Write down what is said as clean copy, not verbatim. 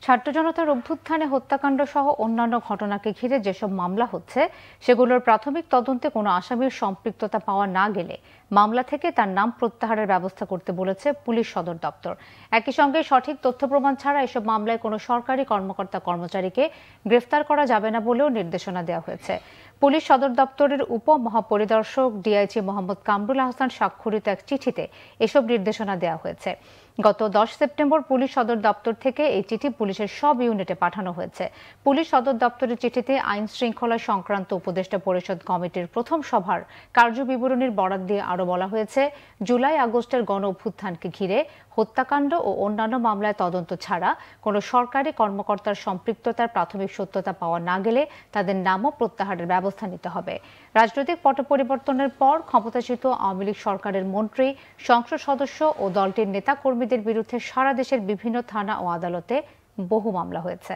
ছাত্র জনতার অভ্যুত্থানে হত্যাকাণ্ড সহ অন্যান্য ঘটনাকে ঘিরে যেসব মামলা হচ্ছে সেগুলোর প্রাথমিক তদন্তে কোনো আসামির সম্পৃক্ততা পাওয়া না গেলে মামলা থেকে তার নাম প্রত্যাহারের ব্যবস্থা করতে বলেছে পুলিশ সদর দপ্তর। একই সঙ্গে সঠিক তথ্য প্রমাণ ছাড়া এসব মামলায় কোনো সরকারি কর্মকর্তা কর্মচারীকে গ্রেফতার করা যাবে না বলেও নির্দেশনা দেওয়া হয়েছে। পুলিশ সদর দপ্তরের উপমহাপরিদর্শক ডিআইজি মোহাম্মদ কামরুল আহসান স্বাক্ষরিত এক চিঠিতে এসব নির্দেশনা দেওয়া হয়েছে। গত 10 সেপ্টেম্বর পুলিশ সদর দপ্তর থেকে এই চিঠি পুলিশের সব ইউনিটে পাঠানো হয়েছে। পুলিশ সদর দপ্তরের চিঠিতে আইন শৃঙ্খলা সংক্রান্ত উপদেষ্টা পরিষদ কমিটির প্রথম সভার কার্যবিবরণীর বরাত দিয়ে আরও বলা হয়েছে, জুলাই আগস্টের গণ অভ্যুত্থানকে ঘিরে হত্যাকাণ্ড ও অন্যান্য মামলায় তদন্ত ছাড়া কোনো সরকারি কর্মকর্তার সম্পৃক্ততার প্রাথমিক সত্যতা পাওয়া না গেলে তাদের নামও প্রত্যাহারের ব্যবস্থা নিতে হবে। রাজনৈতিক পট পরিবর্তনের পর ক্ষমতাচ্যুত আওয়ামী লীগ সরকারের মন্ত্রী, সংসদ সদস্য ও দলটির নেতাকর্মীদের বিরুদ্ধে সারা দেশের বিভিন্ন থানা ও আদালতে বহু মামলা হয়েছে।